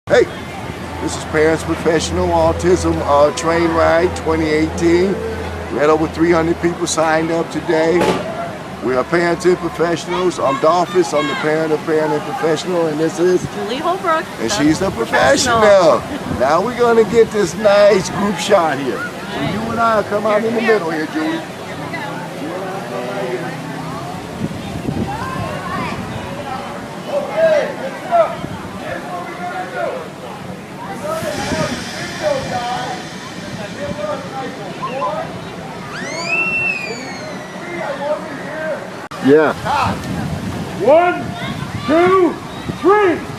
Hey, this is Parents Professional Autism Train Ride 2018. We had over 300 people signed up today. We are parenting professionals. I'm Dolphus, I'm the parent of Parenting Professional, and this is Julie Holbrook. And she's the professional. Now we're gonna get this nice group shot here. So you and I come out in the middle here, Julie. Yeah. 1, 2, 3.